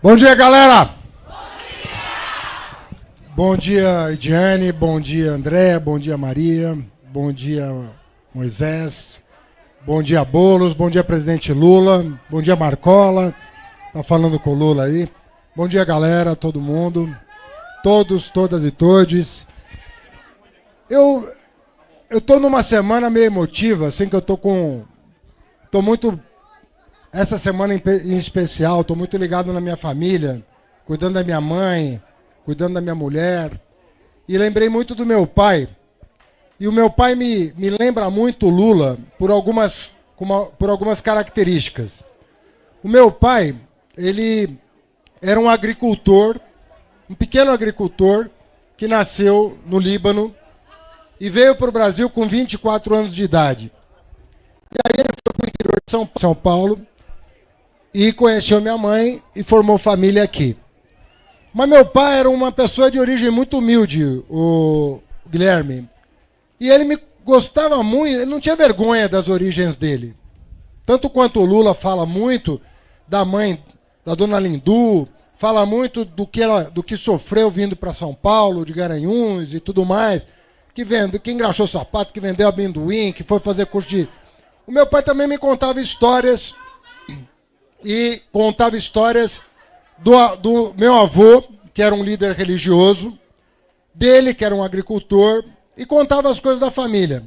Bom dia, galera! Bom dia, Ediane, bom dia, André, bom dia, Maria, bom dia, Moisés, bom dia, Boulos, bom dia, presidente Lula, bom dia, Marcola, tá falando com o Lula aí. Bom dia, galera, todo mundo, todos, todas e todes. Eu tô numa semana meio emotiva, assim, que eu tô muito, essa semana em especial, tô muito ligado na minha família, cuidando da minha mãe, cuidando da minha mulher, e lembrei muito do meu pai. E o meu pai me lembra muito o Lula por algumas características. O meu pai, ele era um agricultor, um pequeno agricultor, que nasceu no Líbano e veio para o Brasil com 24 anos de idade. E aí ele foi para o interior de São Paulo e conheceu minha mãe e formou família aqui. Mas meu pai era uma pessoa de origem muito humilde, o Guilherme. E ele me gostava muito, ele não tinha vergonha das origens dele. Tanto quanto o Lula fala muito da mãe, da dona Lindu, fala muito do que sofreu vindo para São Paulo, de Garanhuns e tudo mais, que engraxou sapato, que vendeu amendoim, que foi fazer curso de... O meu pai também me contava histórias, e contava histórias do meu avô, que era um líder religioso, dele, que era um agricultor, e contava as coisas da família.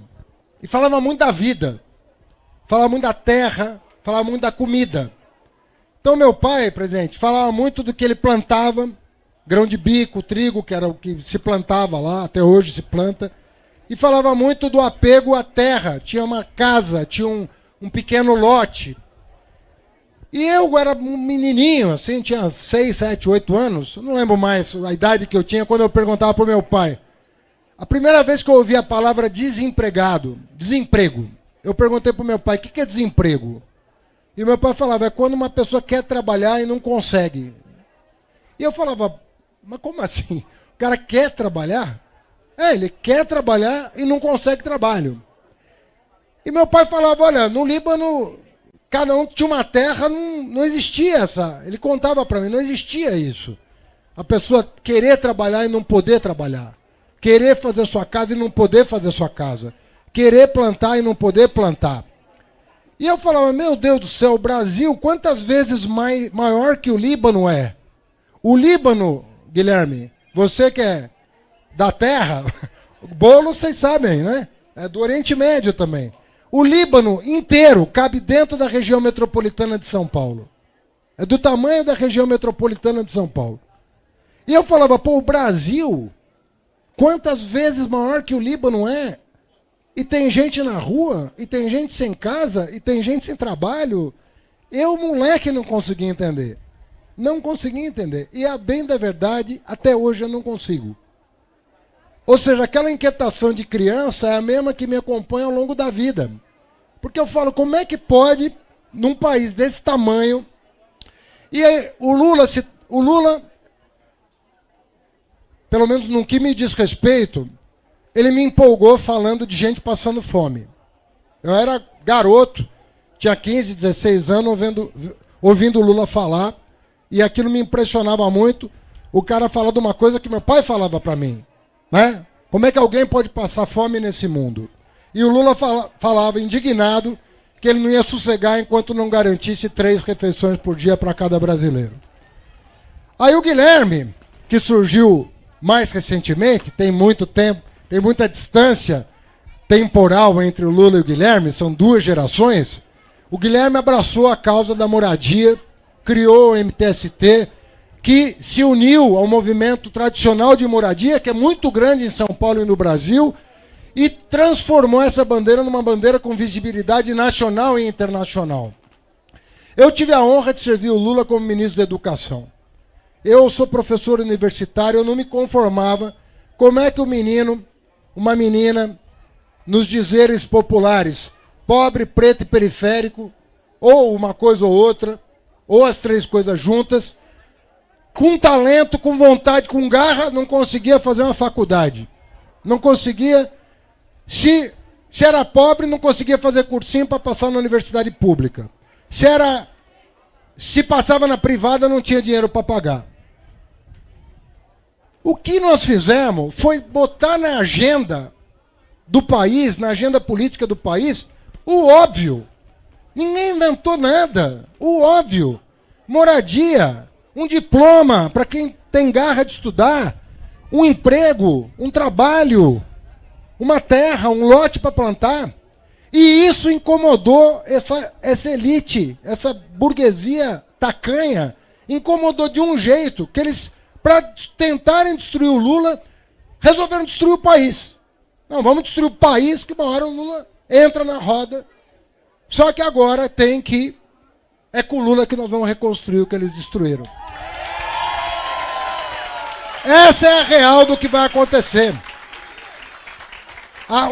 E falava muito da vida, falava muito da terra, falava muito da comida. Então meu pai, presidente, falava muito do que ele plantava, grão de bico, trigo, que era o que se plantava lá, até hoje se planta, e falava muito do apego à terra. Tinha uma casa, tinha um pequeno lote. E eu era um menininho, assim, tinha 6, 7, 8 anos, não lembro mais a idade que eu tinha quando eu perguntava para o meu pai. A primeira vez que eu ouvi a palavra desemprego, eu perguntei para o meu pai, o que é desemprego? E o meu pai falava, é quando uma pessoa quer trabalhar e não consegue. E eu falava, mas como assim? O cara quer trabalhar? Ele quer trabalhar e não consegue trabalho. E meu pai falava, olha, no Líbano... Cada um tinha uma terra, não existia essa. Ele contava para mim, não existia isso. A pessoa querer trabalhar e não poder trabalhar. Querer fazer sua casa e não poder fazer sua casa. Querer plantar e não poder plantar. E eu falava, meu Deus do céu, o Brasil, quantas vezes maior que o Líbano é? O Líbano, Guilherme, você que é da terra, o bolo vocês sabem, né? É do Oriente Médio também. O Líbano inteiro cabe dentro da região metropolitana de São Paulo. É do tamanho da região metropolitana de São Paulo. E eu falava, pô, o Brasil, quantas vezes maior que o Líbano é? E tem gente na rua, e tem gente sem casa, e tem gente sem trabalho. Eu, moleque, não conseguia entender. Não conseguia entender. E a bem da verdade, até hoje eu não consigo. Ou seja, aquela inquietação de criança é a mesma que me acompanha ao longo da vida. Porque eu falo, como é que pode, num país desse tamanho... E aí, o Lula, pelo menos no que me diz respeito, ele me empolgou falando de gente passando fome. Eu era garoto, tinha 15, 16 anos, ouvindo o Lula falar, e aquilo me impressionava muito, o cara falar de uma coisa que meu pai falava para mim. Né? Como é que alguém pode passar fome nesse mundo? E o Lula falava indignado que ele não ia sossegar enquanto não garantisse 3 refeições por dia para cada brasileiro. Aí o Guilherme, que surgiu mais recentemente, tem muito tempo, tem muita distância temporal entre o Lula e o Guilherme, são 2 gerações, o Guilherme abraçou a causa da moradia, criou o MTST, que se uniu ao movimento tradicional de moradia, que é muito grande em São Paulo e no Brasil, e transformou essa bandeira numa bandeira com visibilidade nacional e internacional. Eu tive a honra de servir o Lula como ministro da Educação. Eu sou professor universitário, eu não me conformava como é que uma menina, nos dizeres populares, pobre, preto e periférico, ou uma coisa ou outra, ou as 3 coisas juntas, com talento, com vontade, com garra, não conseguia fazer uma faculdade. Não conseguia... Se era pobre, não conseguia fazer cursinho para passar na universidade pública. Se era se passava na privada, não tinha dinheiro para pagar. O que nós fizemos foi botar na agenda do país, na agenda política do país, o óbvio. Ninguém inventou nada. O óbvio. Moradia, um diploma para quem tem garra de estudar, um emprego, um trabalho, uma terra, um lote para plantar. E isso incomodou essa elite, essa burguesia tacanha, incomodou de um jeito que eles, para tentarem destruir o Lula, resolveram destruir o país. Não, vamos destruir o país, que uma hora o Lula entra na roda. Só que agora tem que... É com o Lula que nós vamos reconstruir o que eles destruíram. Essa é a real do que vai acontecer.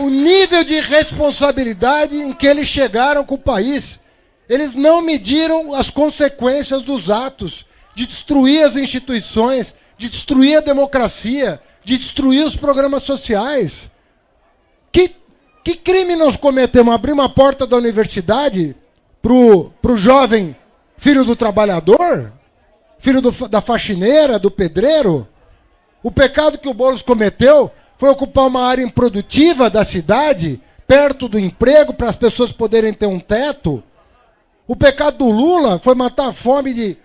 O nível de responsabilidade em que eles chegaram com o país. Eles não mediram as consequências dos atos de destruir as instituições, de destruir a democracia, de destruir os programas sociais. Que crime nós cometemos? Abrir uma porta da universidade pro jovem filho do trabalhador? Filho da faxineira, do pedreiro? O pecado que o Boulos cometeu foi ocupar uma área improdutiva da cidade, perto do emprego, para as pessoas poderem ter um teto. O pecado do Lula foi matar a fome de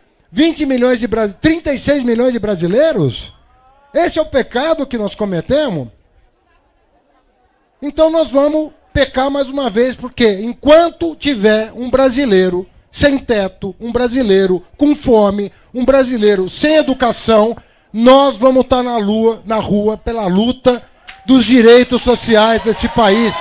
36 milhões de brasileiros. Esse é o pecado que nós cometemos. Então nós vamos pecar mais uma vez, porque enquanto tiver um brasileiro sem teto, um brasileiro com fome, um brasileiro sem educação, nós vamos estar na rua pela luta dos direitos sociais deste país.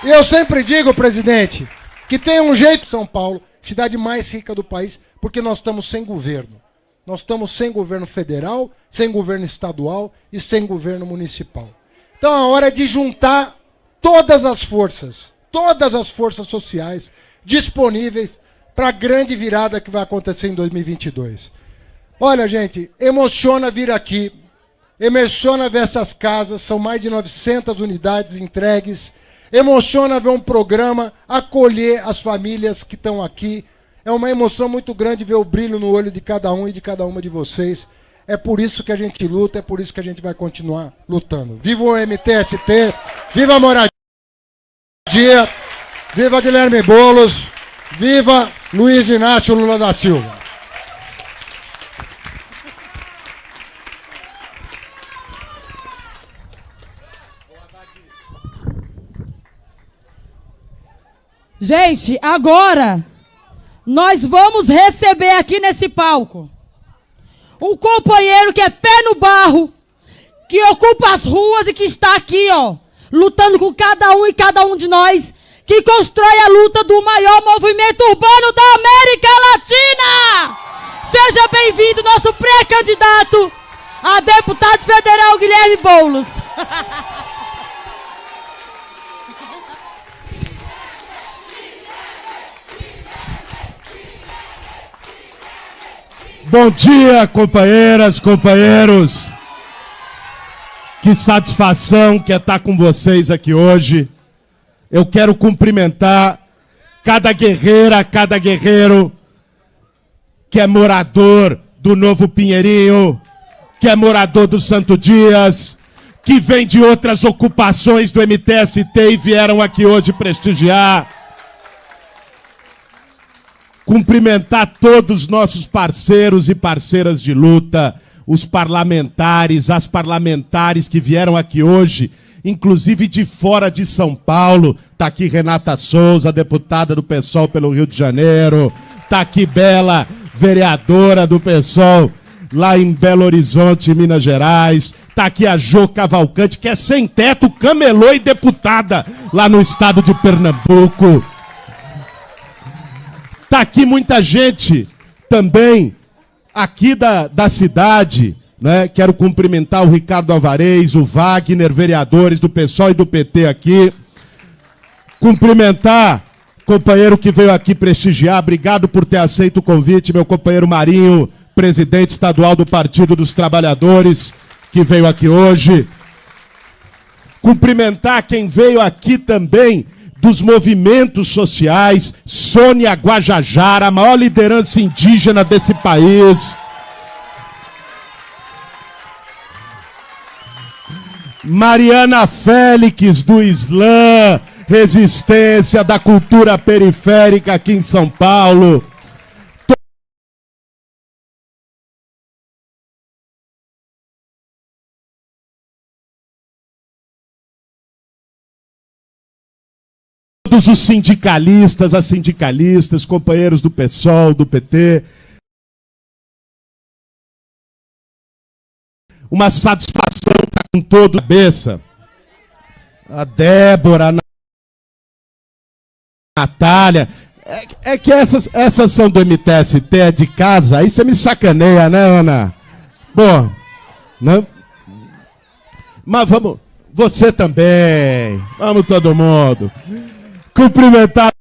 E eu sempre digo, presidente, que tem um jeito São Paulo, cidade mais rica do país, porque nós estamos sem governo. Nós estamos sem governo federal, sem governo estadual e sem governo municipal. Então a hora é de juntar todas as forças sociais disponíveis para a grande virada que vai acontecer em 2022. Olha, gente, emociona vir aqui, emociona ver essas casas, são mais de 900 unidades entregues. Emociona ver um programa acolher as famílias que estão aqui. É uma emoção muito grande ver o brilho no olho de cada um e de cada uma de vocês. É por isso que a gente luta, é por isso que a gente vai continuar lutando. Viva o MTST, viva a moradia, viva Guilherme Boulos, viva Luiz Inácio Lula da Silva. Gente, agora nós vamos receber aqui nesse palco um companheiro que é pé no barro, que ocupa as ruas e que está aqui, ó, lutando com cada um e cada um de nós, que constrói a luta do maior movimento urbano da América Latina. Seja bem-vindo, nosso pré-candidato a deputado federal Guilherme Boulos. Bom dia, companheiras, companheiros. Que satisfação que é estar com vocês aqui hoje. Eu quero cumprimentar cada guerreira, cada guerreiro que é morador do Novo Pinheirinho, que é morador do Santo Dias, que vem de outras ocupações do MTST e vieram aqui hoje prestigiar. Cumprimentar todos os nossos parceiros e parceiras de luta, os parlamentares, as parlamentares que vieram aqui hoje, inclusive de fora de São Paulo. Está aqui Renata Souza, deputada do PSOL pelo Rio de Janeiro. Está aqui Bela, vereadora do PSOL lá em Belo Horizonte, Minas Gerais. Está aqui a Jô Cavalcante, que é sem teto, camelô e deputada lá no estado de Pernambuco. Está aqui muita gente também aqui da cidade, né? Quero cumprimentar o Ricardo Alvarez, o Wagner, vereadores do PSOL e do PT aqui. Cumprimentar o companheiro que veio aqui prestigiar. Obrigado por ter aceito o convite, meu companheiro Marinho, presidente estadual do Partido dos Trabalhadores, que veio aqui hoje. Cumprimentar quem veio aqui também dos movimentos sociais, Sônia Guajajara, a maior liderança indígena desse país. Mariana Félix, do Islã, resistência da cultura periférica aqui em São Paulo. Todos os sindicalistas, as sindicalistas, companheiros do PSOL, do PT. Uma satisfação estar com toda a cabeça. A Débora, a Natália. É que essas são do MTST, é de casa. Aí você me sacaneia, né, Ana? Pô, não? Mas vamos, você também. Vamos todo mundo. Cumprimentar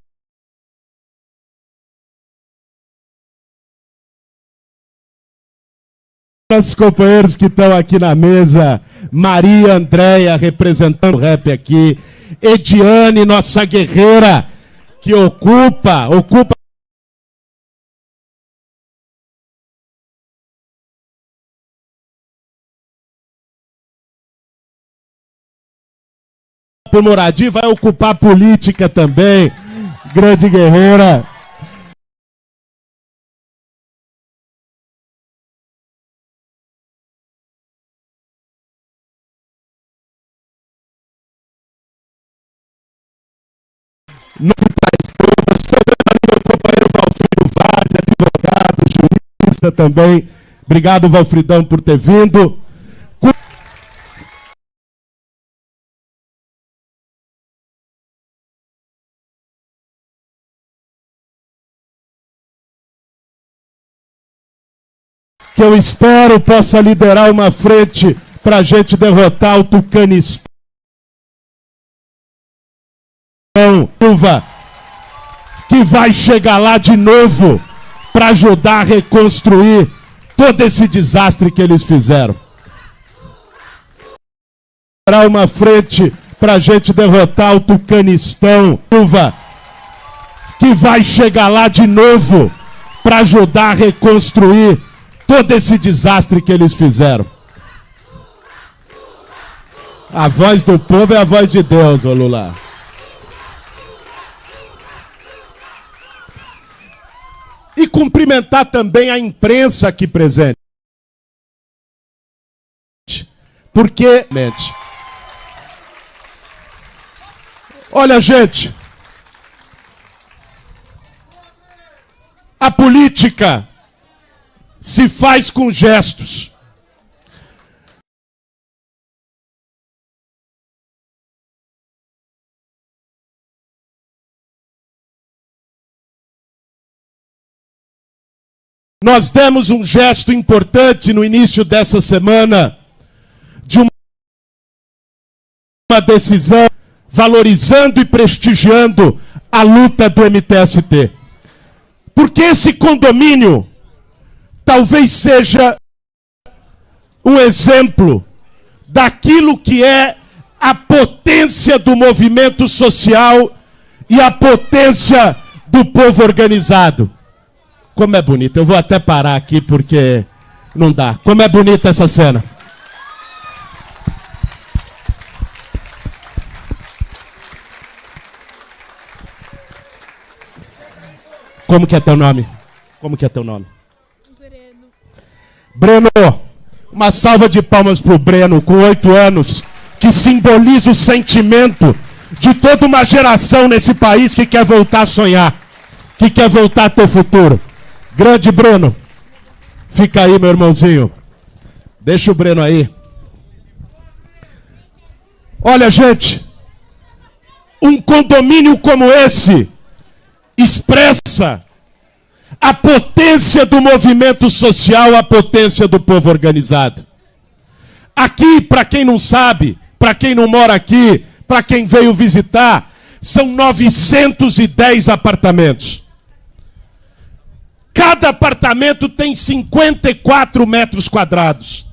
nossos companheiros que estão aqui na mesa. Maria Andréia, representando o rap aqui. Ediane, nossa guerreira, que ocupa por moradia, vai ocupar política também. Grande guerreira. No meu companheiro Valfrido Vargas, advogado, jurista também. Obrigado, Valfridão, por ter vindo. Que eu espero possa liderar uma frente para a gente derrotar o Tucanistão, que vai chegar lá de novo para ajudar a reconstruir todo esse desastre que eles fizeram. Uma frente para a gente derrotar o Tucanistão, que vai chegar lá de novo para ajudar a reconstruir todo esse desastre que eles fizeram. A voz do povo é a voz de Deus, ô Lula. E cumprimentar também a imprensa aqui presente. Porque, olha, gente, a política se faz com gestos. Nós demos um gesto importante no início dessa semana de uma decisão valorizando e prestigiando a luta do MTST. Porque esse condomínio talvez seja um exemplo daquilo que é a potência do movimento social e a potência do povo organizado. Como é bonito. Eu vou até parar aqui porque não dá. Como é bonita essa cena. Como que é teu nome? Como que é teu nome? Breno, uma salva de palmas pro Breno, com 8 anos, que simboliza o sentimento de toda uma geração nesse país que quer voltar a sonhar, que quer voltar a ter futuro. Grande Breno. Fica aí, meu irmãozinho. Deixa o Breno aí. Olha, gente, um condomínio como esse expressa a potência do movimento social, a potência do povo organizado. Aqui, para quem não sabe, para quem não mora aqui, para quem veio visitar, são 910 apartamentos. Cada apartamento tem 54 metros quadrados.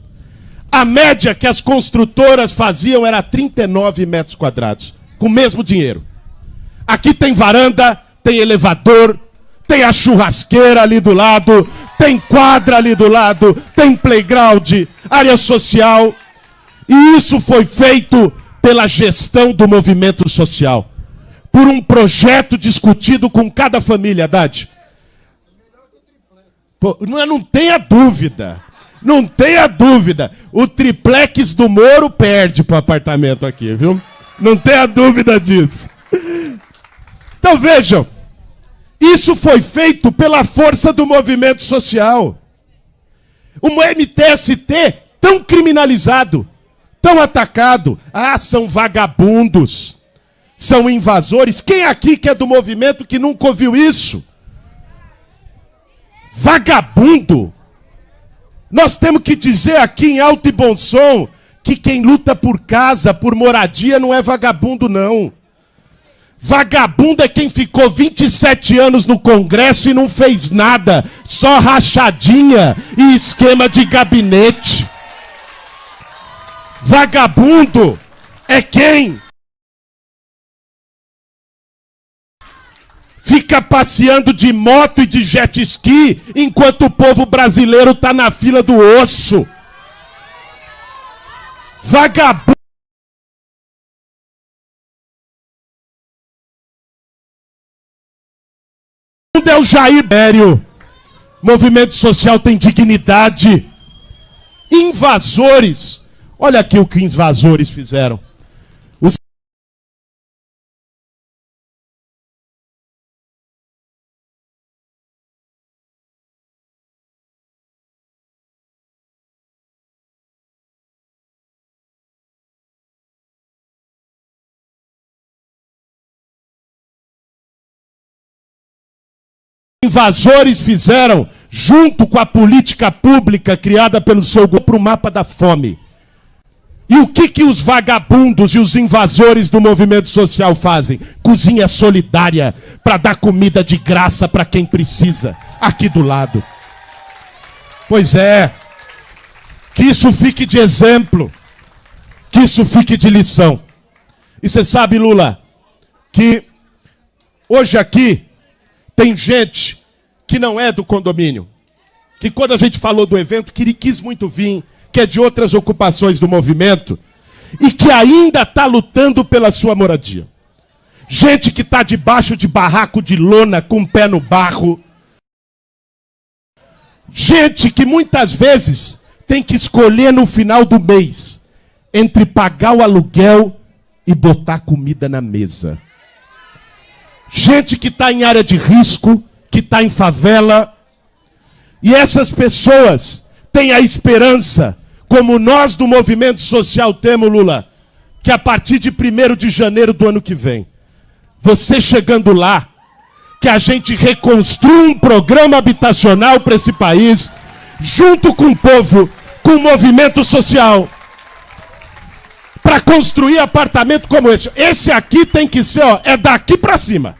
A média que as construtoras faziam era 39 metros quadrados, com o mesmo dinheiro. Aqui tem varanda, tem elevador, tem a churrasqueira ali do lado, tem quadra ali do lado, tem playground, área social. E isso foi feito pela gestão do movimento social. Por um projeto discutido com cada família, Haddad. Pô, não tenha dúvida. Não tenha dúvida. O triplex do Moro perde pro apartamento aqui, viu? Não tenha dúvida disso. Então vejam. Isso foi feito pela força do movimento social. O MTST tão criminalizado, tão atacado. Ah, são vagabundos. São invasores. Quem aqui que é do movimento que nunca ouviu isso? Vagabundo. Nós temos que dizer aqui em alto e bom som que quem luta por casa, por moradia, não é vagabundo, não. Vagabundo é quem ficou 27 anos no Congresso e não fez nada, só rachadinha e esquema de gabinete. Vagabundo é quem fica passeando de moto e de jet ski enquanto o povo brasileiro está na fila do osso. Vagabundo é o Jair Bério. Movimento social tem dignidade. Invasores. Olha aqui o que invasores fizeram. Os invasores fizeram, junto com a política pública criada pelo seu governo, para o mapa da fome. E o que os vagabundos e os invasores do movimento social fazem? Cozinha solidária para dar comida de graça para quem precisa, aqui do lado. Pois é, que isso fique de exemplo, que isso fique de lição. E você sabe, Lula, que hoje aqui tem gente que não é do condomínio, que quando a gente falou do evento, que quis muito vir, que é de outras ocupações do movimento, e que ainda está lutando pela sua moradia. Gente que está debaixo de barraco de lona, com o pé no barro. Gente que muitas vezes tem que escolher no final do mês entre pagar o aluguel e botar comida na mesa. Gente que está em área de risco, que está em favela. E essas pessoas têm a esperança, como nós do movimento social temos, Lula, que a partir de 1º de janeiro do ano que vem, você chegando lá, que a gente reconstrua um programa habitacional para esse país, junto com o povo, com o movimento social, para construir apartamento como esse. Esse aqui tem que ser, ó, é daqui para cima.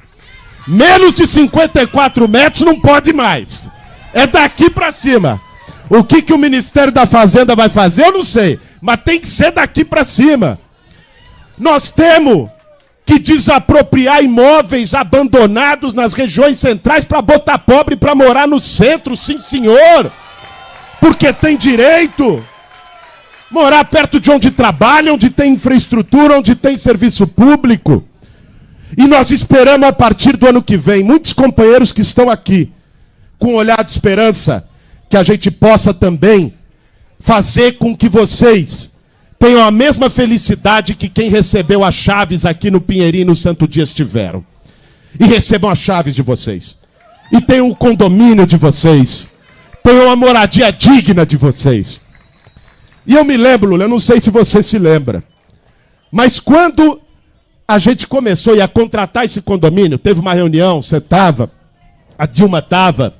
Menos de 54 metros não pode mais. É daqui para cima. O que o Ministério da Fazenda vai fazer, eu não sei. Mas tem que ser daqui para cima. Nós temos que desapropriar imóveis abandonados nas regiões centrais para botar pobre para morar no centro, sim senhor. Porque tem direito. Morar perto de onde trabalha, onde tem infraestrutura, onde tem serviço público. E nós esperamos a partir do ano que vem, muitos companheiros que estão aqui, com um olhar de esperança, que a gente possa também fazer com que vocês tenham a mesma felicidade que quem recebeu as chaves aqui no Pinheirinho no Santo Dias tiveram. E recebam as chaves de vocês. E tenham o condomínio de vocês. Tenham a moradia digna de vocês. E eu me lembro, Lula, eu não sei se você se lembra, mas quando a gente começou a contratar esse condomínio, teve uma reunião, você estava, a Dilma estava,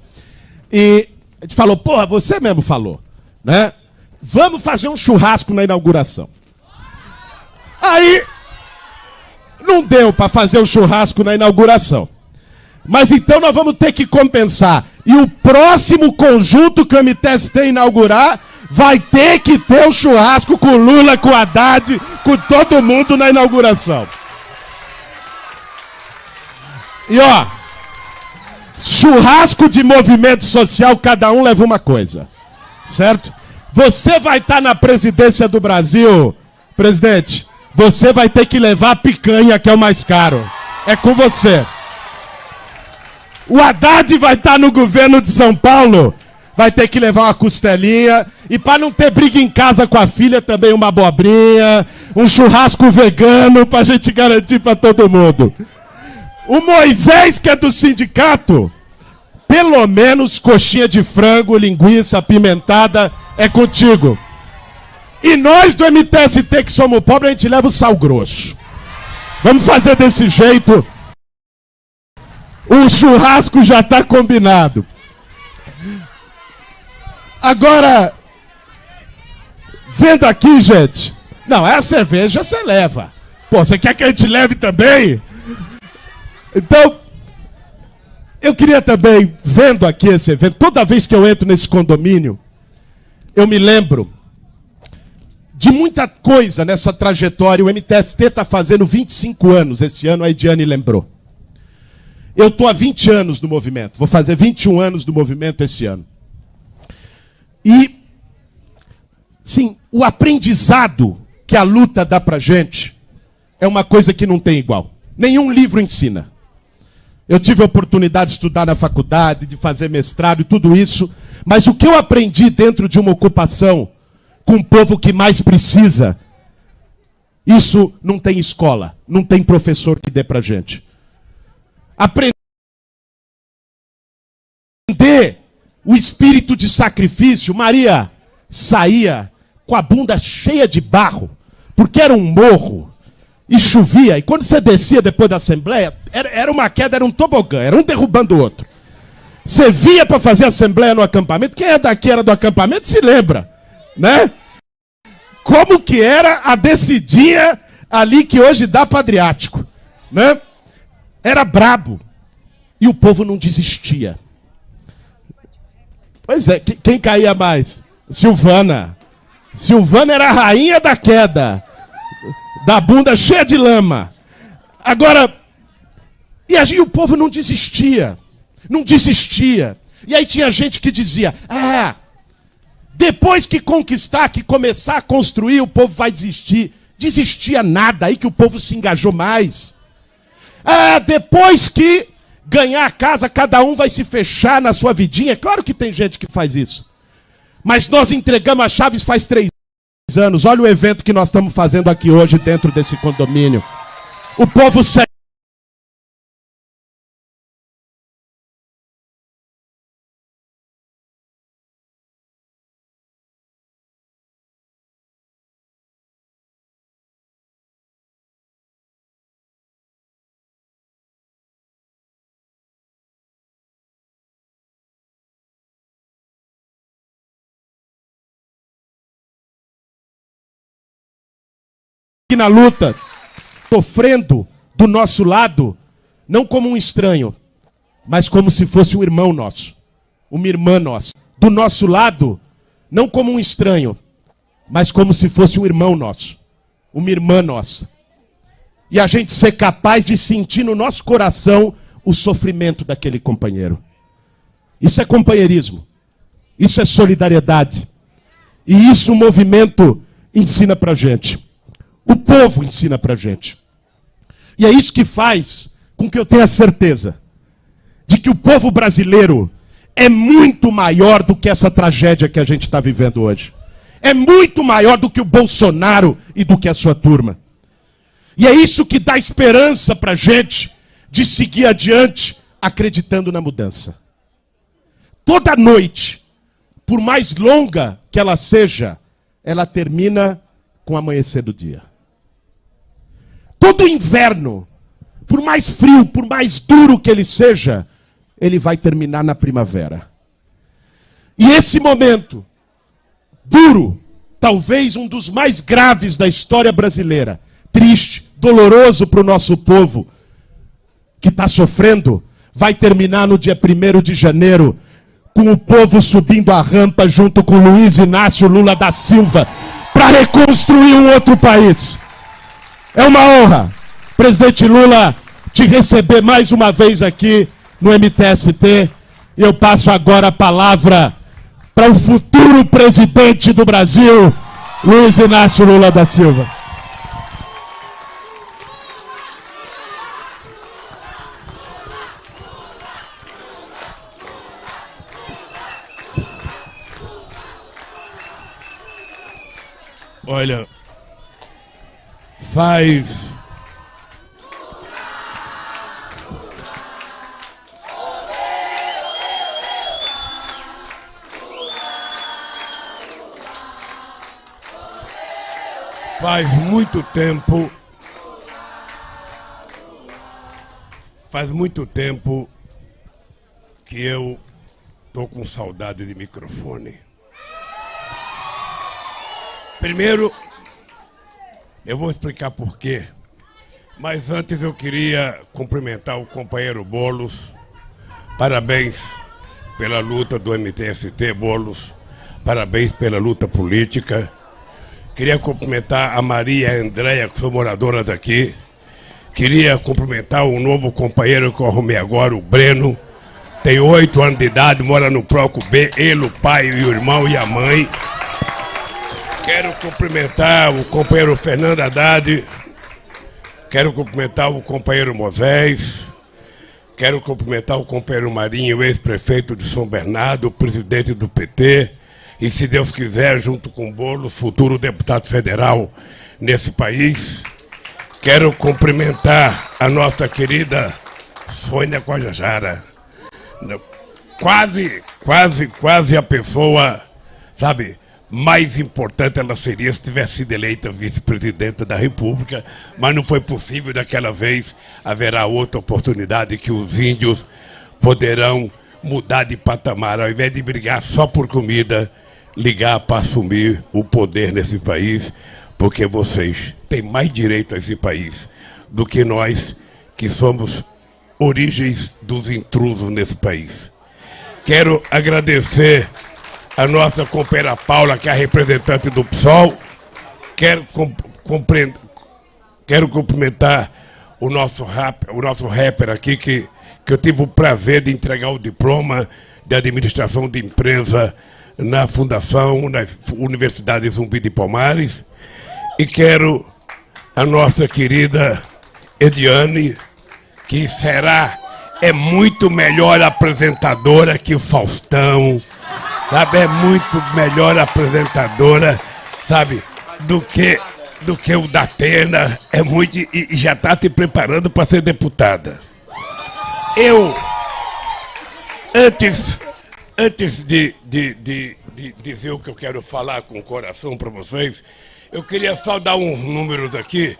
e a gente falou, porra, você mesmo falou, né? vamos fazer um churrasco na inauguração. Aí, não deu para fazer o churrasco na inauguração. Mas então nós vamos ter que compensar. E o próximo conjunto que o MTST inaugurar vai ter que ter o churrasco com o Lula, com o Haddad, com todo mundo na inauguração. E ó, churrasco de movimento social, cada um leva uma coisa. Certo? Você vai estar na presidência do Brasil, presidente, você vai ter que levar a picanha, que é o mais caro. É com você. O Haddad vai estar no governo de São Paulo, vai ter que levar uma costelinha. E para não ter briga em casa com a filha, também uma abobrinha, um churrasco vegano pra gente garantir para todo mundo. O Moisés, que é do sindicato, pelo menos coxinha de frango, linguiça apimentada, é contigo. E nós do MTST, que somos pobres, a gente leva o sal grosso. Vamos fazer desse jeito. O churrasco já está combinado. Agora, vendo aqui, gente. Não, é a cerveja, você leva. Pô, você quer que a gente leve também? Então, eu queria também, vendo aqui esse evento, toda vez que eu entro nesse condomínio, eu me lembro de muita coisa nessa trajetória. O MTST está fazendo 25 anos esse ano, a Ediane lembrou. Eu estou há 20 anos no movimento, vou fazer 21 anos do movimento esse ano. E, sim, o aprendizado que a luta dá pra gente é uma coisa que não tem igual. Nenhum livro ensina. Eu tive a oportunidade de estudar na faculdade, de fazer mestrado e tudo isso, mas o que eu aprendi dentro de uma ocupação com o povo que mais precisa, isso não tem escola, não tem professor que dê pra gente. Aprender o espírito de sacrifício. Maria saía com a bunda cheia de barro, porque era um morro, e chovia, e quando você descia depois da assembleia, era uma queda, era um tobogã, era um derrubando o outro. Você via para fazer assembleia no acampamento, quem é daqui era do acampamento se lembra, né? Como que era a descidinha ali que hoje dá para Adriático, né? Era brabo. E o povo não desistia. Pois é, quem caía mais? Silvana. Silvana era a rainha da queda. Da bunda cheia de lama. Agora, e aí o povo não desistia. Não desistia. E aí tinha gente que dizia, depois que conquistar, que começar a construir, o povo vai desistir. Desistia nada, aí que o povo se engajou mais. Depois que ganhar a casa, cada um vai se fechar na sua vidinha. Claro que tem gente que faz isso. Mas nós entregamos as chaves faz 3 anos. Olha o evento que nós estamos fazendo aqui hoje dentro desse condomínio. O povo segue na luta, sofrendo do nosso lado, não como um estranho, mas como se fosse um irmão nosso, uma irmã nossa. Do nosso lado, não como um estranho, mas como se fosse um irmão nosso, uma irmã nossa. E a gente ser capaz de sentir no nosso coração o sofrimento daquele companheiro. Isso é companheirismo, isso é solidariedade. E isso o movimento ensina pra gente. O povo ensina pra gente. E é isso que faz com que eu tenha certeza de que o povo brasileiro é muito maior do que essa tragédia que a gente está vivendo hoje. É muito maior do que o Bolsonaro e do que a sua turma. E é isso que dá esperança pra gente de seguir adiante acreditando na mudança. Toda noite, por mais longa que ela seja, ela termina com o amanhecer do dia. Todo inverno, por mais frio, por mais duro que ele seja, ele vai terminar na primavera. E esse momento, duro, talvez um dos mais graves da história brasileira, triste, doloroso para o nosso povo, que está sofrendo, vai terminar no dia 1º de janeiro, com o povo subindo a rampa junto com Luiz Inácio Lula da Silva, para reconstruir um outro país. É uma honra, presidente Lula, te receber mais uma vez aqui no MTST. Eu passo agora a palavra para o futuro presidente do Brasil, Luiz Inácio Lula da Silva. Olha, faz muito tempo que eu tô com saudade de microfone. Primeiro, eu vou explicar por quê, mas antes eu queria cumprimentar o companheiro Boulos. Parabéns pela luta do MTST, Boulos. Parabéns pela luta política. Queria cumprimentar a Maria Andréia, que sou moradora daqui. Queria cumprimentar o novo companheiro que eu arrumei agora, o Breno. Tem 8 anos de idade, mora no Proco B, ele, o pai, o irmão e a mãe. Quero cumprimentar o companheiro Fernando Haddad, quero cumprimentar o companheiro Moisés, quero cumprimentar o companheiro Marinho, ex-prefeito de São Bernardo, presidente do PT, e se Deus quiser, junto com o Boulos, futuro deputado federal nesse país. Quero cumprimentar a nossa querida Sônia Guajajara, quase a pessoa, sabe, mais importante ela seria se tivesse sido eleita vice-presidenta da República, mas não foi possível daquela vez. Haverá outra oportunidade que os índios poderão mudar de patamar, ao invés de brigar só por comida, ligar para assumir o poder nesse país, porque vocês têm mais direito a esse país do que nós, que somos origens dos intrusos nesse país. Quero agradecer a nossa companheira Paula, que é a representante do PSOL. Quero cumprimentar o nosso rapper aqui, que eu tive o prazer de entregar o diploma de administração de empresa na Fundação, na Universidade Zumbi de Palmares. E quero a nossa querida Ediane, que é muito melhor apresentadora que o Faustão, sabe, é muito melhor apresentadora, sabe, do que o Datena, é muito, e já está te preparando para ser deputada. Eu, antes de dizer o que eu quero falar com o coração para vocês, eu queria só dar uns números aqui,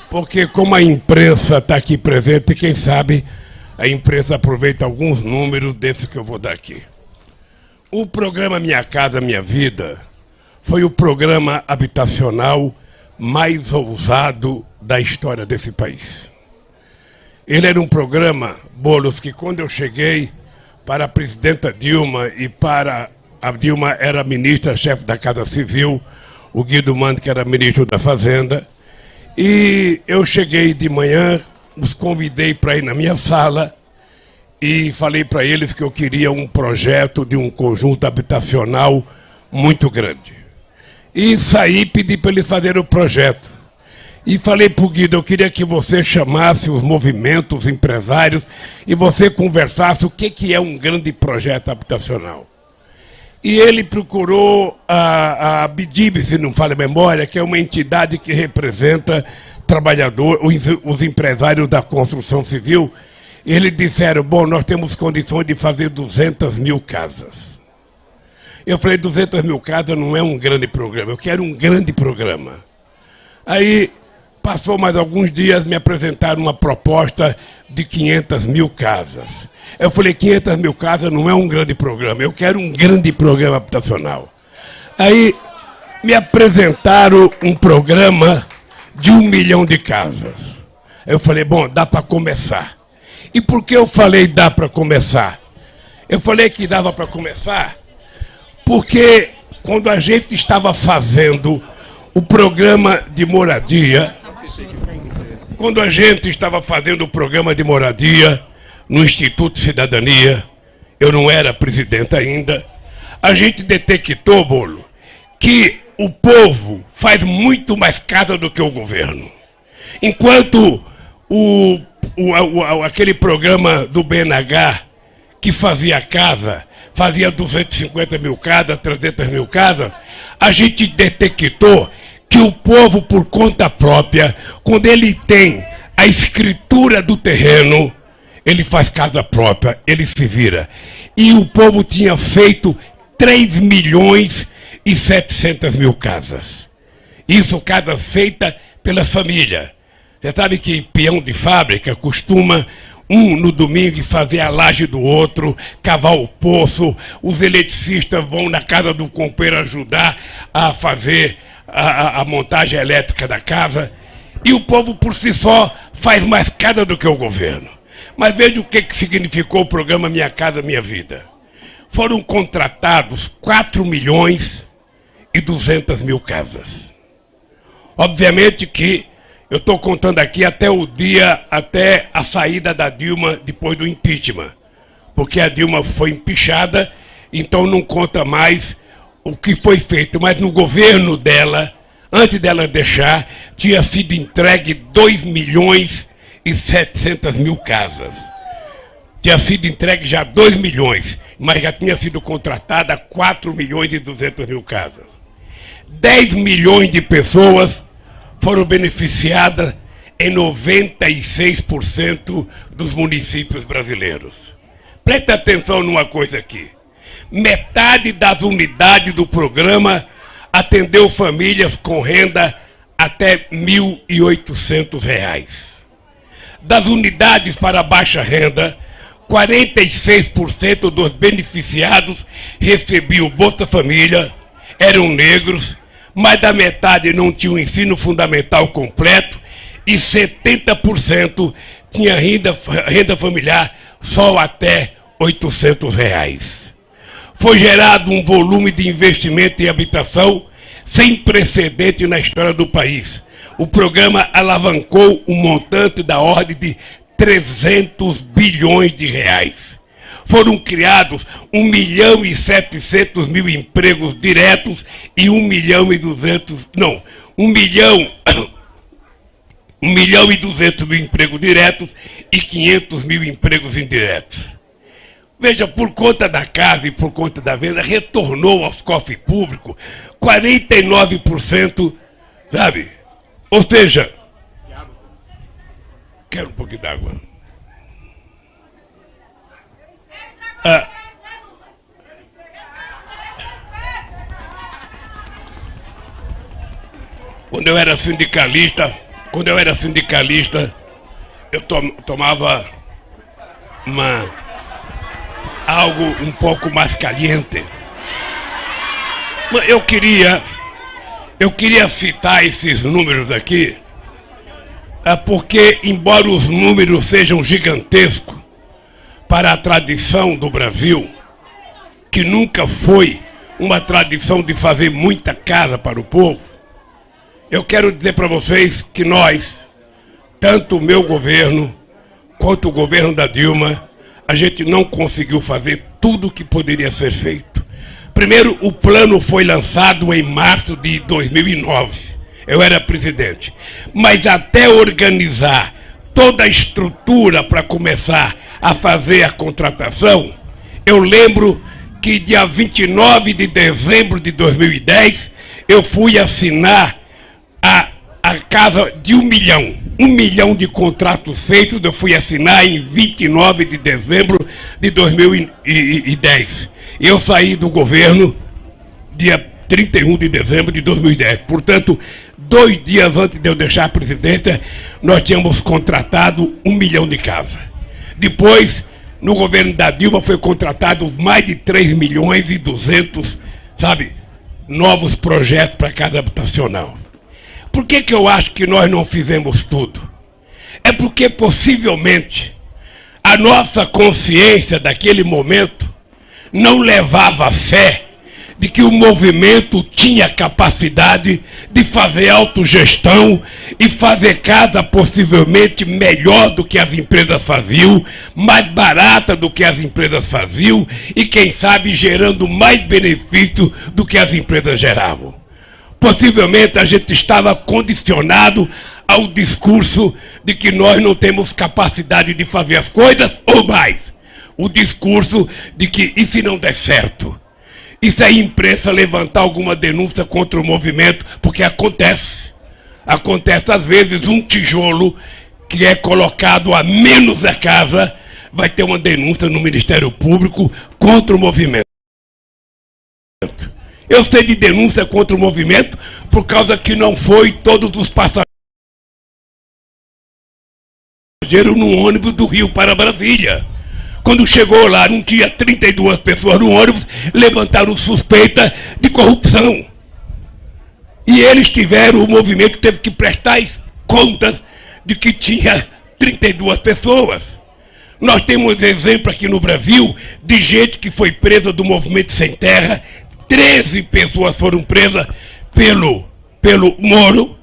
porque como a imprensa está aqui presente, quem sabe a imprensa aproveita alguns números desses que eu vou dar aqui. O programa Minha Casa Minha Vida foi o programa habitacional mais ousado da história desse país. Ele era um programa, Boulos, que quando eu cheguei para a presidenta Dilma e para a Dilma era ministra-chefe da Casa Civil, o Guido Mandi, que era ministro da Fazenda, e eu cheguei de manhã, os convidei para ir na minha sala, e falei para eles que eu queria um projeto de um conjunto habitacional muito grande. E saí e pedi para eles fazerem o projeto. E falei para o Guido, eu queria que você chamasse os movimentos, os empresários, e você conversasse o que é um grande projeto habitacional. E ele procurou a BDIB, se não falha a memória, que é uma entidade que representa os empresários da construção civil. E eles disseram, bom, nós temos condições de fazer 200 mil casas. Eu falei, 200 mil casas não é um grande programa, eu quero um grande programa. Aí, passou mais alguns dias, me apresentaram uma proposta de 500 mil casas. Eu falei, 500 mil casas não é um grande programa, eu quero um grande programa habitacional. Aí, me apresentaram um programa de 1 milhão de casas. Eu falei, bom, dá para começar. E por que eu falei dá para começar? Eu falei que dava para começar porque quando a gente estava fazendo o programa de moradia, no Instituto Cidadania, eu não era presidente ainda, a gente detectou, Bolo, que o povo faz muito mais casa do que o governo. Enquanto aquele programa do BNH que fazia casa, fazia 250 mil casas, 300 mil casas, a gente detectou que o povo, por conta própria, quando ele tem a escritura do terreno, ele faz casa própria, ele se vira. E o povo tinha feito 3 milhões e 700 mil casas. Isso casas feitas pelas famílias. Você sabe que peão de fábrica costuma no domingo fazer a laje do outro, cavar o poço, os eletricistas vão na casa do companheiro ajudar a fazer a montagem elétrica da casa, e o povo por si só faz mais casa do que o governo. Mas veja o que significou o programa Minha Casa Minha Vida. Foram contratados 4 milhões e 200 mil casas. Obviamente que eu estou contando aqui até a saída da Dilma depois do impeachment, porque a Dilma foi empichada, então não conta mais o que foi feito. Mas no governo dela, antes dela deixar, tinha sido entregue 2 milhões e 700 mil casas. Tinha sido entregue já 2 milhões, mas já tinha sido contratada 4 milhões e 200 mil casas. 10 milhões de pessoas foram beneficiadas em 96% dos municípios brasileiros. Preste atenção numa coisa aqui. Metade das unidades do programa atendeu famílias com renda até R$ 1.800. Das unidades para baixa renda, 46% dos beneficiados recebiam Bolsa Família, eram negros, mais da metade não tinha o ensino fundamental completo e 70% tinha renda familiar só até R$ 800. Foi gerado um volume de investimento em habitação sem precedente na história do país. O programa alavancou um montante da ordem de 300 bilhões de reais. Foram criados 1.700.000 empregos diretos e 1.200.000 empregos diretos e 500.000 empregos indiretos. Veja, por conta da casa e por conta da venda, retornou aos cofres públicos 49%, sabe? Ou seja, quero um pouquinho d'água. Quando eu era sindicalista, eu tomava algo um pouco mais caliente. Mas eu queria citar esses números aqui, porque, embora os números sejam gigantescos para a tradição do Brasil, que nunca foi uma tradição de fazer muita casa para o povo, eu quero dizer para vocês que nós, tanto o meu governo quanto o governo da Dilma, a gente não conseguiu fazer tudo o que poderia ser feito. Primeiro, o plano foi lançado em março de 2009. Eu era presidente. Mas até organizar toda a estrutura para começar a fazer a contratação, eu lembro que dia 29 de dezembro de 2010, eu fui assinar a casa de 1 milhão. 1 milhão de contratos feitos, eu fui assinar em 29 de dezembro de 2010. Eu saí do governo dia 31 de dezembro de 2010. Portanto, 2 dias antes de eu deixar a presidência, nós tínhamos contratado 1 milhão de casas. Depois, no governo da Dilma, foi contratado mais de 3 milhões e 200, sabe, novos projetos para casa habitacional. Por que eu acho que nós não fizemos tudo? É porque possivelmente a nossa consciência daquele momento não levava a fé de que o movimento tinha capacidade de fazer autogestão e fazer casa possivelmente melhor do que as empresas faziam, mais barata do que as empresas faziam e, quem sabe, gerando mais benefício do que as empresas geravam. Possivelmente a gente estava condicionado ao discurso de que nós não temos capacidade de fazer as coisas, ou mais, o discurso de que, e se não der certo? E se a imprensa levantar alguma denúncia contra o movimento? Porque acontece. Acontece, às vezes, um tijolo que é colocado a menos da casa, vai ter uma denúncia no Ministério Público contra o movimento. Eu sei de denúncia contra o movimento por causa que não foi todos os passageiros no ônibus do Rio para Brasília. Quando chegou lá, não tinha 32 pessoas no ônibus, levantaram suspeita de corrupção. E eles tiveram, o movimento teve que prestar contas de que tinha 32 pessoas. Nós temos exemplo aqui no Brasil de gente que foi presa do Movimento Sem Terra, 13 pessoas foram presas pelo Moro,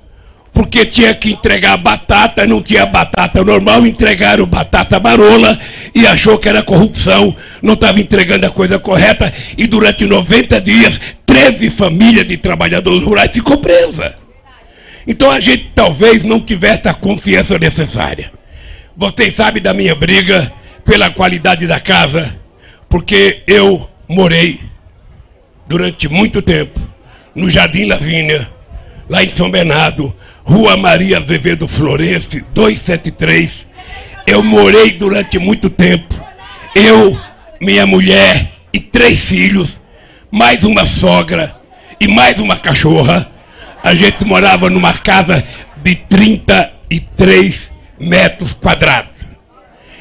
porque tinha que entregar batata, não tinha batata normal, entregaram batata marola e achou que era corrupção, não estava entregando a coisa correta, e durante 90 dias, 13 famílias de trabalhadores rurais ficou presa. Então a gente talvez não tivesse a confiança necessária. Vocês sabem da minha briga pela qualidade da casa, porque eu morei durante muito tempo no Jardim Lavínia, lá em São Bernardo, Rua Maria Azevedo Florense, 273. Eu morei durante muito tempo. Eu, minha mulher e 3 filhos, mais uma sogra e mais uma cachorra. A gente morava numa casa de 33 metros quadrados.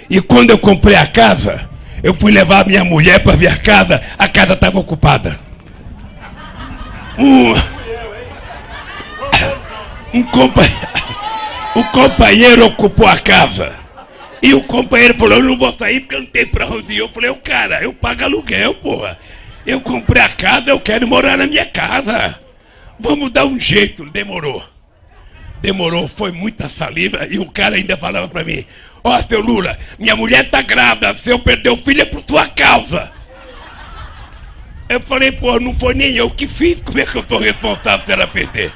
E quando eu comprei a casa, eu fui levar minha mulher para ver a casa estava ocupada. O companheiro ocupou a casa. E o companheiro falou, eu não vou sair porque eu não tenho pra onde ir. Eu falei, cara, eu pago aluguel, porra. Eu comprei a casa, eu quero morar na minha casa. Vamos dar um jeito. Demorou, foi muita saliva. E o cara ainda falava pra mim, ó, seu Lula, minha mulher tá grávida, se eu perder o filho é por sua causa. Eu falei, pô, não foi nem eu que fiz, como é que eu sou responsável se ela perder?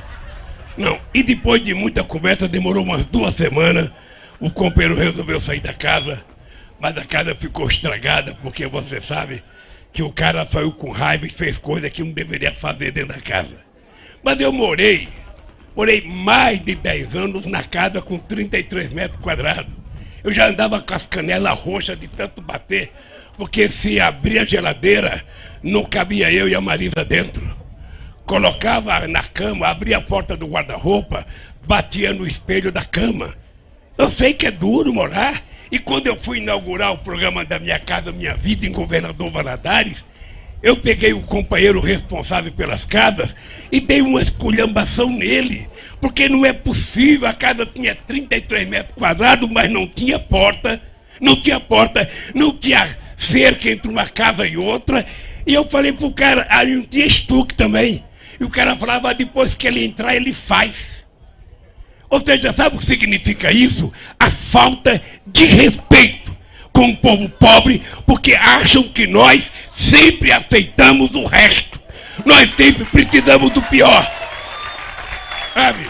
Não, e depois de muita conversa, demorou umas 2 semanas, o companheiro resolveu sair da casa, mas a casa ficou estragada, porque você sabe que o cara saiu com raiva e fez coisa que não deveria fazer dentro da casa. Mas eu morei mais de 10 anos na casa com 33 metros quadrados. Eu já andava com as canelas roxas de tanto bater, porque se abrir a geladeira, não cabia eu e a Marisa dentro. Colocava na cama, abria a porta do guarda-roupa, batia no espelho da cama. Eu sei que é duro morar. E quando eu fui inaugurar o programa da Minha Casa Minha Vida em Governador Valadares, eu peguei o companheiro responsável pelas casas e dei uma esculhambação nele. Porque não é possível, a casa tinha 33 metros quadrados, mas não tinha porta, não tinha cerca entre uma casa e outra. E eu falei pro cara, aí não tinha estuque também. E o cara falava, depois que ele entrar, ele faz. Ou seja, sabe o que significa isso? A falta de respeito com o povo pobre, porque acham que nós sempre aceitamos o resto. Nós sempre precisamos do pior. Sabe?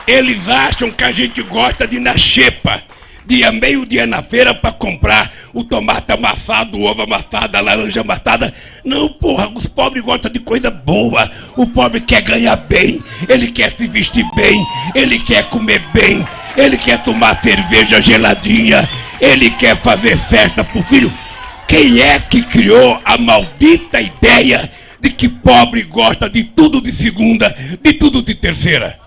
Eles acham que a gente gosta de ir na xepa, de ir a meio-dia na feira para comprar o tomate amassado, o ovo amassado, a laranja amassada. Não, porra, os pobres gostam de coisa boa. O pobre quer ganhar bem, ele quer se vestir bem, ele quer comer bem, ele quer tomar cerveja geladinha, ele quer fazer festa pro filho. Quem é que criou a maldita ideia de que pobre gosta de tudo de segunda, de tudo de terceira?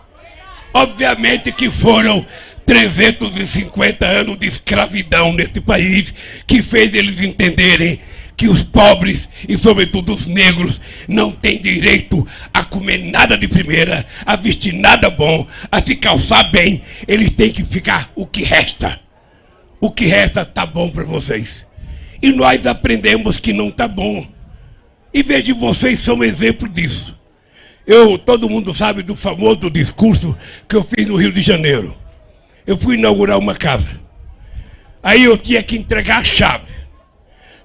Obviamente que foram 350 anos de escravidão nesse país que fez eles entenderem que os pobres e sobretudo os negros não têm direito a comer nada de primeira, a vestir nada bom, a se calçar bem. Eles têm que ficar o que resta. O que resta tá bom para vocês. E nós aprendemos que não tá bom. E vejo vocês são um exemplo disso. Todo mundo sabe do famoso discurso que eu fiz no Rio de Janeiro. Eu fui inaugurar uma casa. Aí eu tinha que entregar a chave.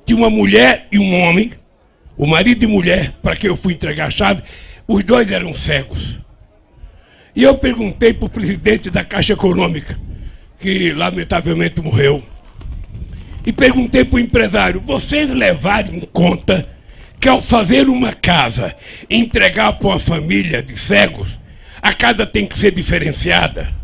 Tinha uma mulher e um homem, o marido e mulher, para quem eu fui entregar a chave, os dois eram cegos. E eu perguntei para o presidente da Caixa Econômica, que lamentavelmente morreu, e perguntei para o empresário: vocês levaram em conta que ao fazer uma casa e entregar para uma família de cegos, a casa tem que ser diferenciada?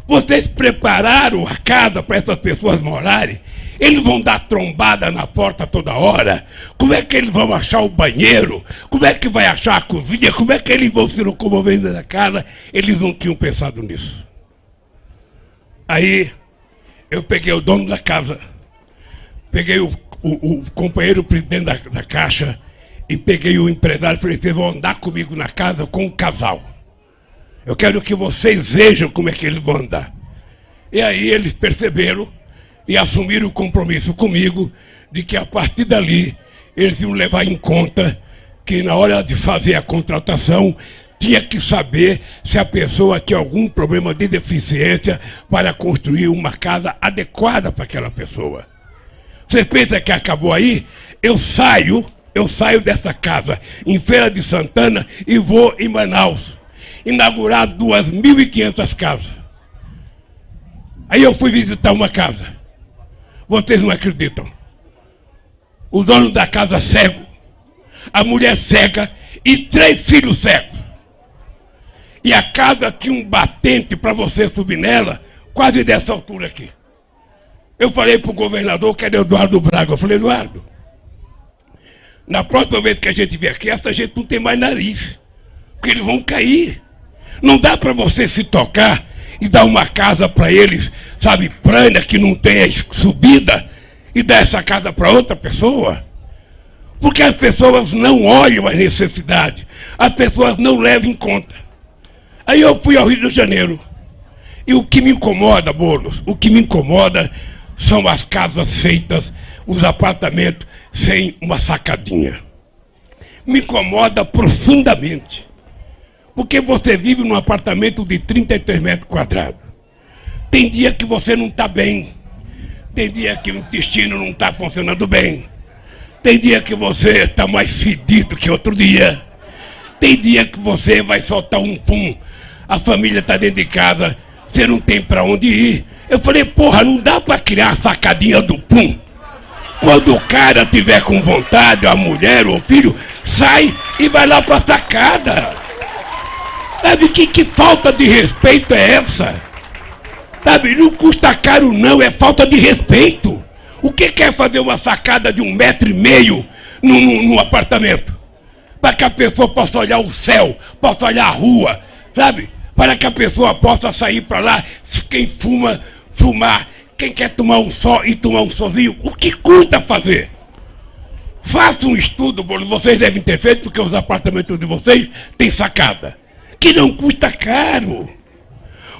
Vocês prepararam a casa para essas pessoas morarem? Eles vão dar trombada na porta toda hora? Como é que eles vão achar o banheiro? Como é que vai achar a cozinha? Como é que eles vão se locomover dentro da casa? Eles não tinham pensado nisso. Aí eu peguei o dono da casa, peguei o companheiro presidente da Caixa e peguei o empresário e falei: vocês vão andar comigo na casa com um casal. Eu quero que vocês vejam como é que eles vão andar. E aí eles perceberam e assumiram o compromisso comigo de que a partir dali eles iam levar em conta que na hora de fazer a contratação tinha que saber se a pessoa tinha algum problema de deficiência para construir uma casa adequada para aquela pessoa. Vocês pensam que acabou aí? Eu saio dessa casa em Feira de Santana e vou em Manaus inaugurar 2.500 casas. Aí eu fui visitar uma casa. Vocês não acreditam. O dono da casa cego, a mulher cega e 3 filhos cegos. E a casa tinha um batente para você subir nela, quase dessa altura aqui. Eu falei para o governador, que era Eduardo Braga, eu falei: Eduardo, na próxima vez que a gente vier aqui, essa gente não tem mais nariz, porque eles vão cair. Não dá para você se tocar e dar uma casa para eles, sabe, plana, que não tem subida, e dar essa casa para outra pessoa. Porque as pessoas não olham as necessidades, as pessoas não levam em conta. Aí eu fui ao Rio de Janeiro, e o que me incomoda, Boulos, o que me incomoda são as casas feitas, os apartamentos sem uma sacadinha. Me incomoda profundamente. Porque você vive num apartamento de 33 metros quadrados. Tem dia que você não está bem. Tem dia que o intestino não está funcionando bem. Tem dia que você está mais fedido que outro dia. Tem dia que você vai soltar um pum. A família está dentro de casa, você não tem para onde ir. Eu falei: porra, não dá para criar a sacadinha do pum. Quando o cara tiver com vontade, a mulher ou o filho, sai e vai lá para a sacada. Sabe, que falta de respeito é essa? Sabe, não custa caro não, é falta de respeito. O que quer fazer uma sacada de 1,5 metro num apartamento? Para que a pessoa possa olhar o céu, possa olhar a rua, sabe? Para que a pessoa possa sair para lá, quem fuma, fumar. Quem quer tomar um sol e tomar um sozinho, o que custa fazer? Faça um estudo, vocês devem ter feito, porque os apartamentos de vocês têm sacada, que não custa caro.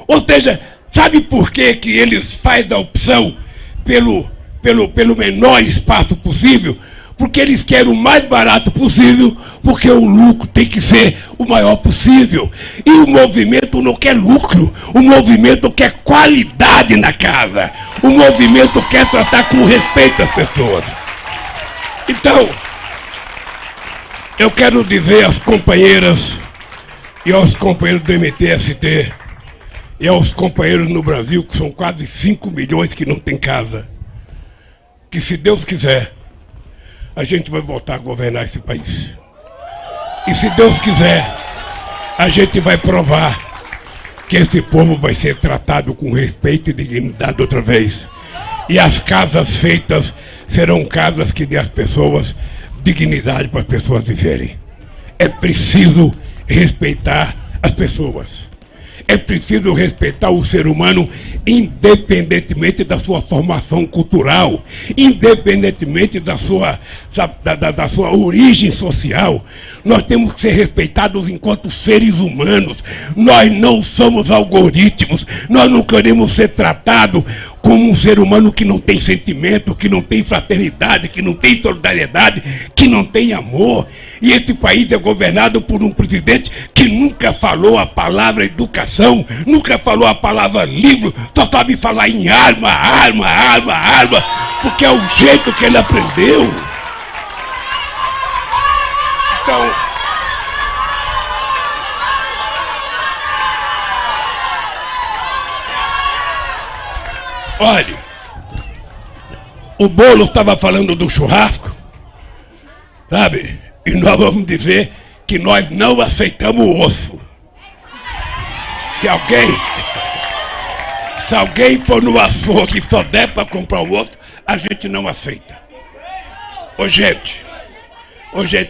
Ou seja, sabe por que eles fazem a opção pelo menor espaço possível? Porque eles querem o mais barato possível, porque o lucro tem que ser o maior possível. E o movimento não quer lucro, o movimento quer qualidade na casa. O movimento quer tratar com respeito as pessoas. Então, eu quero dizer às companheiras e aos companheiros do MTST e aos companheiros no Brasil, que são quase 5 milhões que não têm casa, que se Deus quiser, a gente vai voltar a governar esse país. E se Deus quiser, a gente vai provar que esse povo vai ser tratado com respeito e dignidade outra vez. E as casas feitas serão casas que dê às pessoas dignidade para as pessoas viverem. É preciso respeitar as pessoas. É preciso respeitar o ser humano independentemente da sua formação cultural, independentemente da sua origem social. Nós temos que ser respeitados enquanto seres humanos. Nós não somos algoritmos. Nós não queremos ser tratados como um ser humano que não tem sentimento, que não tem fraternidade, que não tem solidariedade, que não tem amor. E esse país é governado por um presidente que nunca falou a palavra educação, nunca falou a palavra livro, só sabe falar em arma, porque é o jeito que ele aprendeu. Então, olhe, o Boulos estava falando do churrasco, sabe? E nós vamos dizer que nós não aceitamos o osso. Se alguém for no açougue e só der para comprar o osso, a gente não aceita. Ô gente,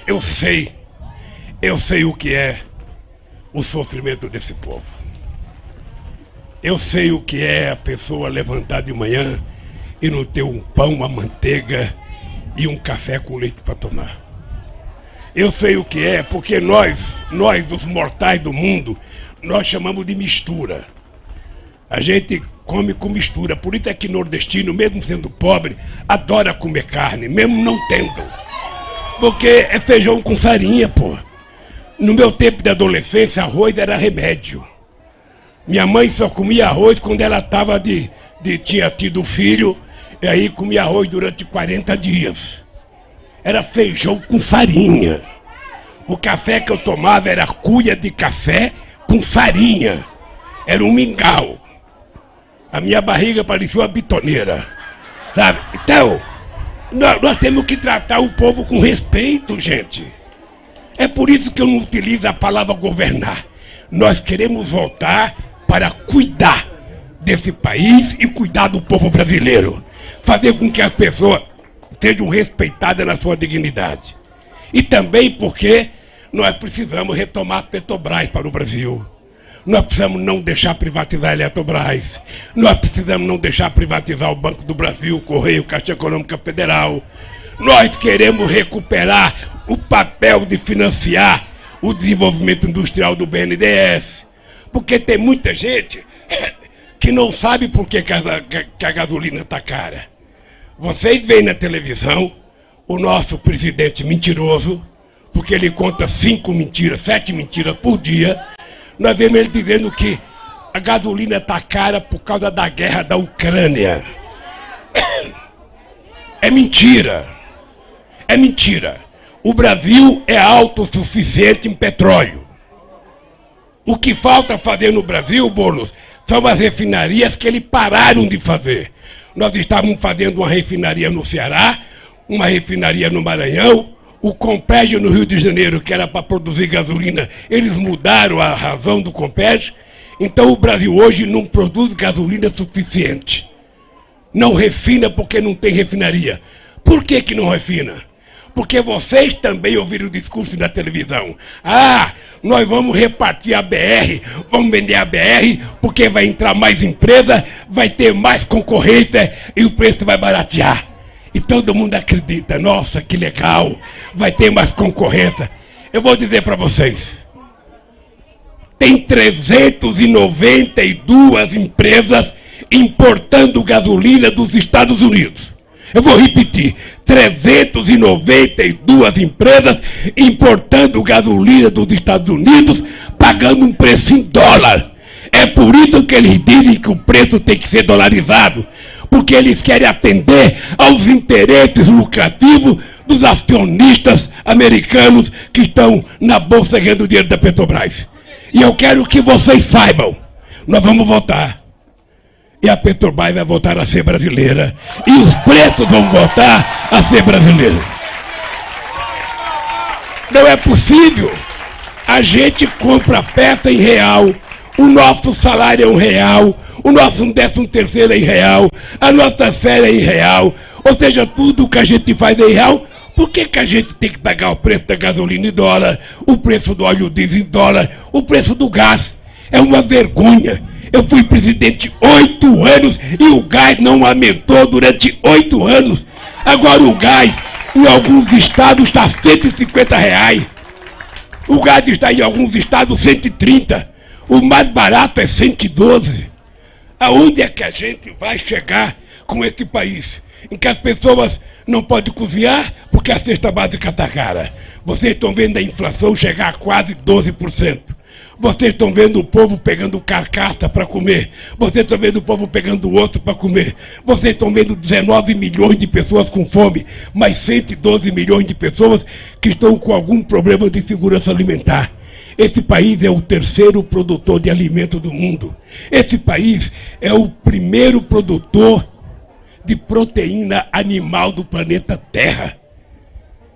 eu sei o que é o sofrimento desse povo. Eu sei o que é a pessoa levantar de manhã e não ter um pão, uma manteiga e um café com leite para tomar. Eu sei o que é, porque nós dos mortais do mundo, nós chamamos de mistura. A gente come com mistura, por isso é que nordestino, mesmo sendo pobre, adora comer carne, mesmo não tendo. Porque é feijão com farinha, pô. No meu tempo de adolescência, arroz era remédio. Minha mãe só comia arroz quando ela tinha tido filho, e aí comia arroz durante 40 dias. Era feijão com farinha. O café que eu tomava era cuia de café com farinha. Era um mingau. A minha barriga parecia uma bitoneira, sabe? Então, nós temos que tratar o povo com respeito, gente. É por isso que eu não utilizo a palavra governar. Nós queremos voltar para cuidar desse país e cuidar do povo brasileiro. Fazer com que as pessoas sejam respeitadas na sua dignidade. E também porque nós precisamos retomar a Petrobras para o Brasil. Nós precisamos não deixar privatizar a Eletrobras. Nós precisamos não deixar privatizar o Banco do Brasil, o Correio, Caixa Econômica Federal. Nós queremos recuperar o papel de financiar o desenvolvimento industrial do BNDES. Porque tem muita gente que não sabe por que a gasolina está cara. Vocês veem na televisão o nosso presidente mentiroso, porque ele conta 5 mentiras, 7 mentiras por dia. Nós vemos ele dizendo que a gasolina está cara por causa da guerra da Ucrânia. É mentira. É mentira. O Brasil é autossuficiente em petróleo. O que falta fazer no Brasil, Boulos, são as refinarias que eles pararam de fazer. Nós estávamos fazendo uma refinaria no Ceará, uma refinaria no Maranhão, o Compeg no Rio de Janeiro, que era para produzir gasolina, eles mudaram a razão do Compeg. Então o Brasil hoje não produz gasolina suficiente. Não refina porque não tem refinaria. Por que que não refina? Porque vocês também ouviram o discurso na televisão. Ah, nós vamos repartir a BR, vamos vender a BR, porque vai entrar mais empresa, vai ter mais concorrência e o preço vai baratear. E todo mundo acredita, nossa, que legal, vai ter mais concorrência. Eu vou dizer para vocês, tem 392 empresas importando gasolina dos Estados Unidos. Eu vou repetir, 392 empresas importando gasolina dos Estados Unidos, pagando um preço em dólar. É por isso que eles dizem que o preço tem que ser dolarizado, porque eles querem atender aos interesses lucrativos dos acionistas americanos que estão na bolsa ganhando dinheiro da Petrobras. E eu quero que vocês saibam, nós vamos votar. E a Petrobras vai voltar a ser brasileira. E os preços vão voltar a ser brasileiros. Não é possível. A gente compra peça em real. O nosso salário é R$1. O nosso 13º é em real. A nossa férias é em real. Ou seja, tudo que a gente faz é em real. Por que que a gente tem que pagar o preço da gasolina em dólar? O preço do óleo diesel em dólar? O preço do gás? É uma vergonha. Eu fui presidente 8 anos e o gás não aumentou durante 8 anos. Agora o gás em alguns estados está R$150. O gás está em alguns estados 130. O mais barato é 112. Aonde é que a gente vai chegar com esse país? Em que as pessoas não podem cozinhar porque a cesta básica está cara. Vocês estão vendo a inflação chegar a quase 12%. Vocês estão vendo o povo pegando carcaça para comer. Vocês estão vendo o povo pegando osso para comer. Vocês estão vendo 19 milhões de pessoas com fome, mais 112 milhões de pessoas que estão com algum problema de segurança alimentar. Esse país é o terceiro produtor de alimento do mundo. Esse país é o primeiro produtor de proteína animal do planeta Terra.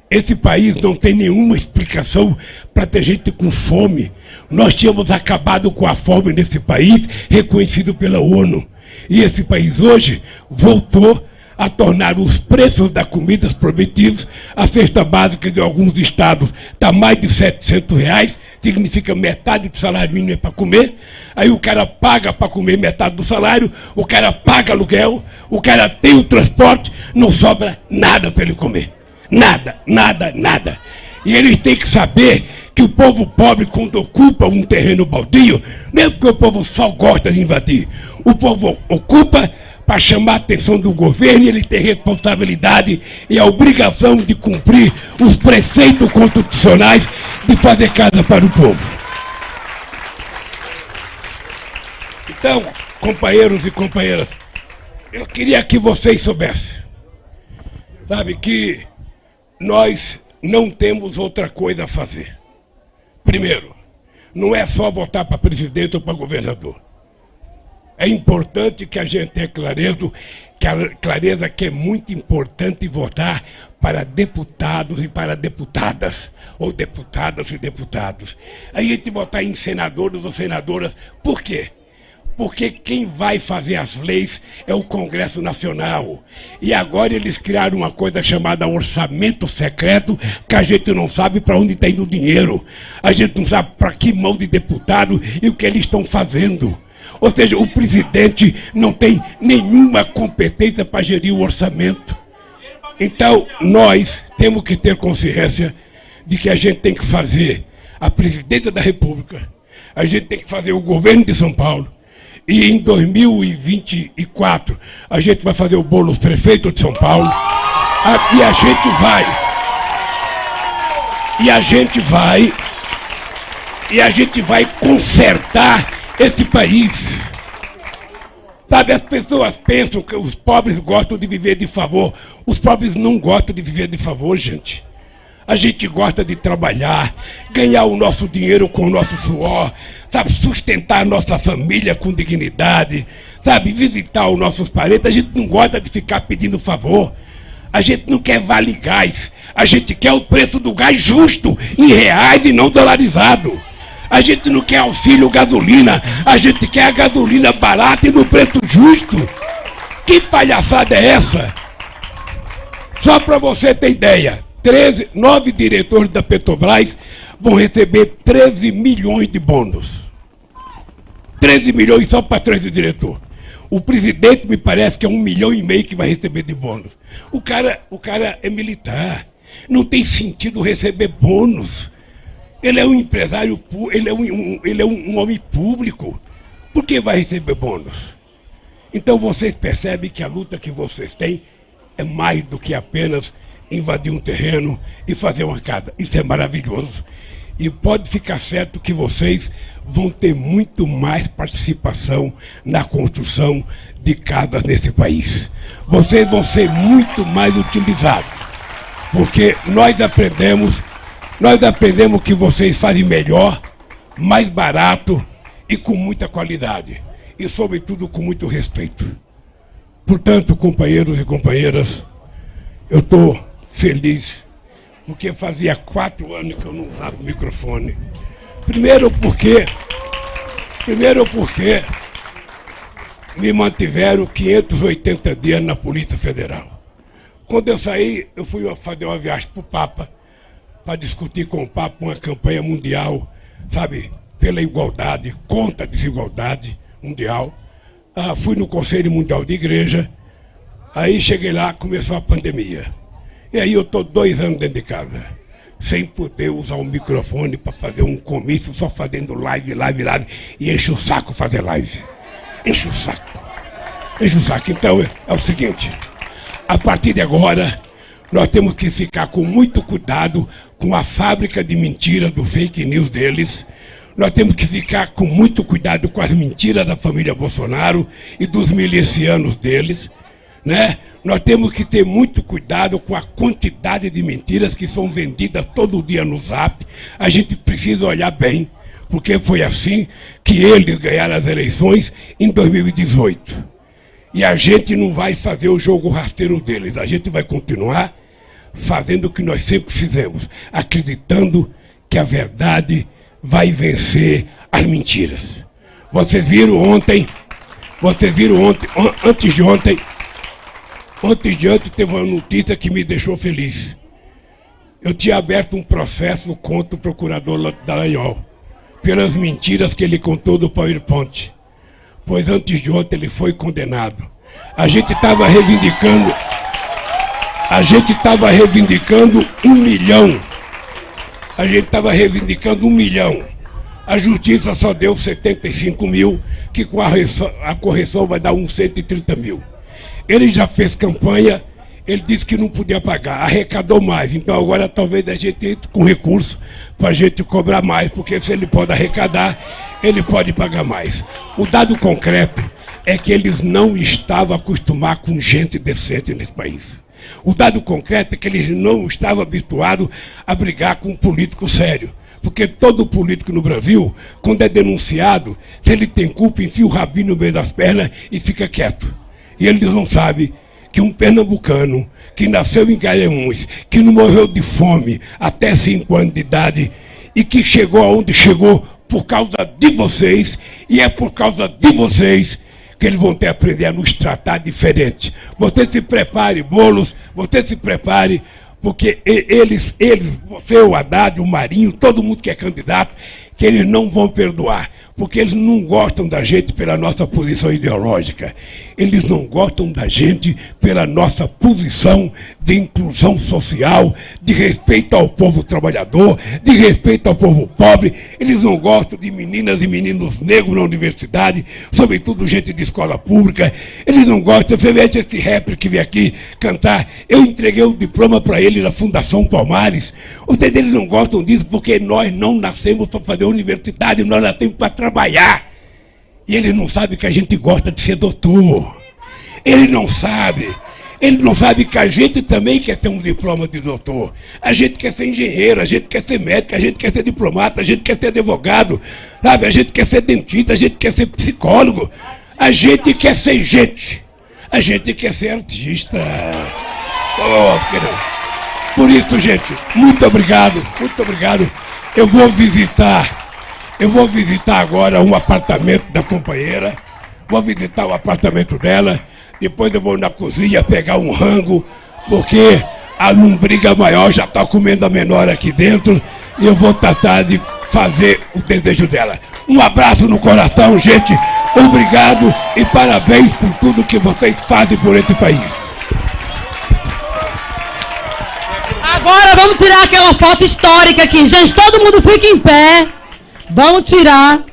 Esse país não tem nenhuma explicação para ter gente com fome. Nós tínhamos acabado com a fome nesse país, reconhecido pela ONU. E esse país hoje voltou a tornar os preços da comida proibitivos. A cesta básica de alguns estados está mais de R$700, significa metade do salário mínimo é para comer. Aí o cara paga para comer metade do salário, o cara paga aluguel, o cara tem o transporte, não sobra nada para ele comer. Nada, nada, nada. E eles têm que saber que o povo pobre, quando ocupa um terreno baldio, não é porque o povo só gosta de invadir. O povo ocupa para chamar a atenção do governo, e ele tem responsabilidade e a obrigação de cumprir os preceitos constitucionais de fazer casa para o povo. Então, companheiros e companheiras, eu queria que vocês soubessem, sabe, que nós não temos outra coisa a fazer. Primeiro, não é só votar para presidente ou para governador. É importante que a gente tenha clareza que é muito importante votar para deputados e para deputadas, ou deputadas e deputados. A gente votar em senadores ou senadoras, por quê? Porque quem vai fazer as leis é o Congresso Nacional. E agora eles criaram uma coisa chamada orçamento secreto, que a gente não sabe para onde está indo o dinheiro. A gente não sabe para que mão de deputado e o que eles estão fazendo. Ou seja, o presidente não tem nenhuma competência para gerir o orçamento. Então, nós temos que ter consciência de que a gente tem que fazer a presidência da República, a gente tem que fazer o governo de São Paulo, e em 2024 a gente vai fazer o Boulos prefeito de São Paulo, e a gente vai consertar esse país. Sabe, as pessoas pensam que os pobres gostam de viver de favor. Os pobres não gostam de viver de favor, gente. A gente gosta de trabalhar, ganhar o nosso dinheiro com o nosso suor, sabe, sustentar a nossa família com dignidade, sabe, visitar os nossos parentes. A gente não gosta de ficar pedindo favor. A gente não quer vale gás. A gente quer o preço do gás justo, em reais e não dolarizado. A gente não quer auxílio gasolina, a gente quer a gasolina barata e no preço justo. Que palhaçada é essa? Só para você ter ideia, 9 diretores da Petrobras vão receber 13 milhões de bônus. 13 milhões só para 13 diretores. O presidente me parece que é 1,5 milhão que vai receber de bônus. O cara é militar, não tem sentido receber bônus. Ele é um empresário, ele é um homem público. Por que vai receber bônus? Então vocês percebem que a luta que vocês têm é mais do que apenas invadir um terreno e fazer uma casa. Isso é maravilhoso. E pode ficar certo que vocês vão ter muito mais participação na construção de casas nesse país. Vocês vão ser muito mais utilizados. Porque nós aprendemos que vocês fazem melhor, mais barato e com muita qualidade. E, sobretudo, com muito respeito. Portanto, companheiros e companheiras, eu estou feliz, porque fazia 4 anos que eu não usava o microfone. Primeiro porque me mantiveram 580 dias na Polícia Federal. Quando eu saí, eu fui fazer uma viagem para o Papa, para discutir com o Papa uma campanha mundial, sabe, pela igualdade, contra a desigualdade mundial. Fui no Conselho Mundial de Igreja, aí cheguei lá, começou a pandemia. E aí eu estou 2 anos dentro de casa, sem poder usar o microfone para fazer um comício, só fazendo live, e enche o saco fazer live. Enche o saco. Então é o seguinte, a partir de agora, nós temos que ficar com muito cuidado com a fábrica de mentiras, do fake news deles. Nós temos que ficar com muito cuidado com as mentiras da família Bolsonaro e dos milicianos deles, né? Nós temos que ter muito cuidado com a quantidade de mentiras que são vendidas todo dia no Zap. A gente precisa olhar bem, porque foi assim que eles ganharam as eleições em 2018. E a gente não vai fazer o jogo rasteiro deles, a gente vai continuar fazendo o que nós sempre fizemos, acreditando que a verdade vai vencer as mentiras. Vocês viram ontem, antes de ontem teve uma notícia que me deixou feliz. Eu tinha aberto um processo contra o procurador Dallagnol, pelas mentiras que ele contou do PowerPoint. Pois antes de ontem ele foi condenado. A gente estava reivindicando 1 milhão. A gente estava reivindicando 1 milhão. A justiça só deu 75 mil, que com a correção vai dar uns 130 mil. Ele já fez campanha, ele disse que não podia pagar, arrecadou mais. Então agora talvez a gente entre com recurso para a gente cobrar mais, porque se ele pode arrecadar, ele pode pagar mais. O dado concreto é que eles não estavam acostumados com gente decente nesse país. O dado concreto é que eles não estavam habituados a brigar com um político sério. Porque todo político no Brasil, quando é denunciado, se ele tem culpa, enfia o rabinho no meio das pernas e fica quieto. E eles não sabem que um pernambucano que nasceu em Garanhuns, que não morreu de fome até 5 anos de idade e que chegou aonde chegou por causa de vocês, e é por causa de vocês que eles vão ter que aprender a nos tratar diferente. Você se prepare, Boulos, você se prepare, porque eles, você, o Haddad, o Marinho, todo mundo que é candidato, que eles não vão perdoar, porque eles não gostam da gente pela nossa posição ideológica, eles não gostam da gente pela nossa posição de inclusão social, de respeito ao povo trabalhador, de respeito ao povo pobre. Eles não gostam de meninas e meninos negros na universidade, sobretudo gente de escola pública. Eles não gostam, você vê esse rapper que veio aqui cantar, eu entreguei o diploma para ele na Fundação Palmares. Eles não gostam disso porque nós não nascemos para fazer universidade, nós nascemos para trabalhar. E ele não sabe que a gente gosta de ser doutor. Ele não sabe que a gente também quer ter um diploma de doutor. A gente quer ser engenheiro, a gente quer ser médico, a gente quer ser diplomata, a gente quer ser advogado, sabe? A gente quer ser dentista, a gente quer ser psicólogo. A gente quer ser gente. A gente quer ser artista. Por isso, gente, muito obrigado, muito obrigado. Eu vou visitar agora um apartamento da companheira, vou visitar o apartamento dela, depois eu vou na cozinha pegar um rango, porque a lombriga maior já está comendo a menor aqui dentro, e eu vou tratar de fazer o desejo dela. Um abraço no coração, gente, obrigado e parabéns por tudo que vocês fazem por esse país. Agora vamos tirar aquela foto histórica aqui, gente, todo mundo fica em pé. Vamos tirar.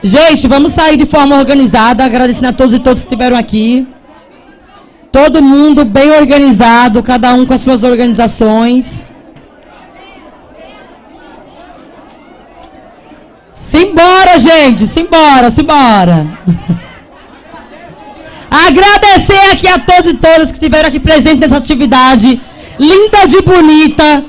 Gente, vamos sair de forma organizada, agradecendo a todos e todas que estiveram aqui. Todo mundo bem organizado, cada um com as suas organizações. Simbora, gente, simbora, simbora. Agradecer aqui a todos e todas que estiveram aqui presentes nessa atividade linda de bonita.